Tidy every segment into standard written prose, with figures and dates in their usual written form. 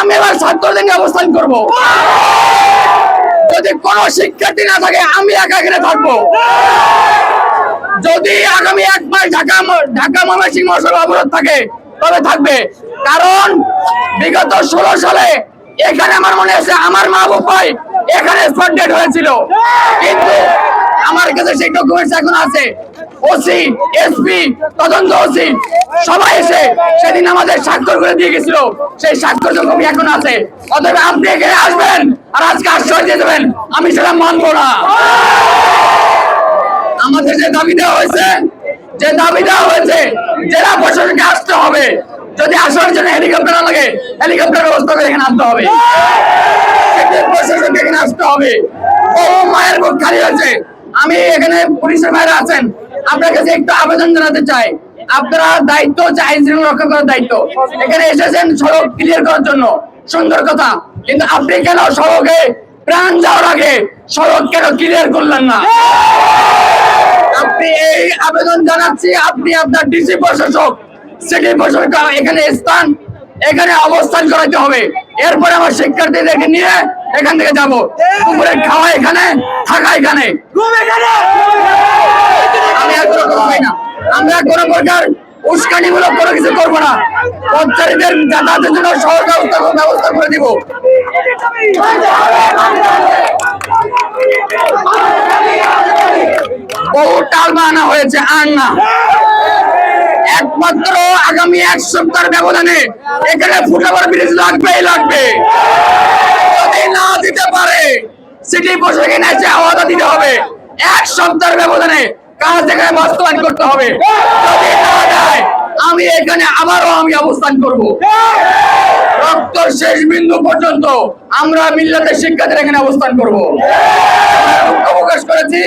আমি এবার ছাত্রদের নিয়ে অবস্থান করব। যদি কোনো শিক্ষার্থী না থাকে আমি একা এখানে থাকবো। যদি আগামী 1 মাস ঢাকা ময়মনসিংহ মহাসড়ক অবরোধ থাকে তবে থাকবে। কারণ বিগত 16 সালে এখানে আমার মনে আছে আমার মাহবুব ভাই এখানে স্পট ডেড হয়েছিল, কিন্তু আমার কাছে সেই ডকুমেন্টস এখন আছে। ওসি, এসপি, তদন্ত ওসি সবাই এসে সেদিন আমাদের স্বাক্ষর করে দিয়ে গেছিল, সেই স্বাক্ষর কপি এখন আছে। অতএব আপনি এখানে আসবেন আর আজকে আশ্রয় দিয়ে দেবেন, আমি সেটা মানবো না। আমাদের যে দাবি দেওয়া হয়েছে জেলা প্রশাসনকে আসতে হবে। যদি আসার জন্য হেলিকপ্টার না লাগে হেলিকপ্টার ব্যবস্থা করে এখানে আনতে হবে। প্রশাসনকে এখানে আসতে হবে। বহু মায়ের বুক খালি হয়েছে। আমি এখানে পুলিশের ভাইরা আছেন, আপনার কাছে একটু আবেদন জানাতে চাই। আপনারা দায়িত্ব হচ্ছে আইন শৃঙ্খলা রক্ষা করার দায়িত্ব। এখানে এসেছেন সড়ক ক্লিয়ার করার জন্য, সুন্দর কথা, কিন্তু আপনি কেন সড়কে প্রাণ যাওয়ার আগে সড়ক কেন ক্লিয়ার করলেন না? আপনি এই আবেদন জানাচ্ছি, আপনি আপনার ডিসি প্রশাসক, সিটি প্রশাসক এখানে স্থান, এখানে অবস্থান করাতে হবে। এরপরে আমার শিক্ষার্থীদেরকে নিয়ে এখান থেকে যাবো। দুপুরে খাওয়া এখানে, থাকা এখানে। আমি আর কোনো কথা হয় না, আমরা কোনো প্রকার উস্কানিমূলক কোনো কিছু করবো না। পথচারীদের যাতায়াতের জন্য সহজ ব্যবস্থা করে দিব। বহু টাল বানানো হয়েছে, আর না। একমাত্র আগামী 1 সপ্তাহের ব্যবধানে এখানে ফুটওভার ব্রিজ লাগবেই লাগবে। যদি না দিতে পারে সিটি প্রশাসনকে এসে আওয়াজ দিতে হবে। 1 সপ্তাহের ব্যবধানে কাজ এখানে বাস্তবায়ন করতে হবে। যদি না দেয় আমি এখানে আবারও অবস্থান করব। রক্তর শেষ বিন্দু পর্যন্ত আমরা মিল্লাতের শিক্ষার্থীরা এখানে অবস্থান করব। দুঃখ প্রকাশ করেছি,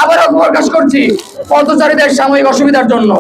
আবারও প্রকাশ করছি পথচারীদের সাময়িক অসুবিধার জন্য।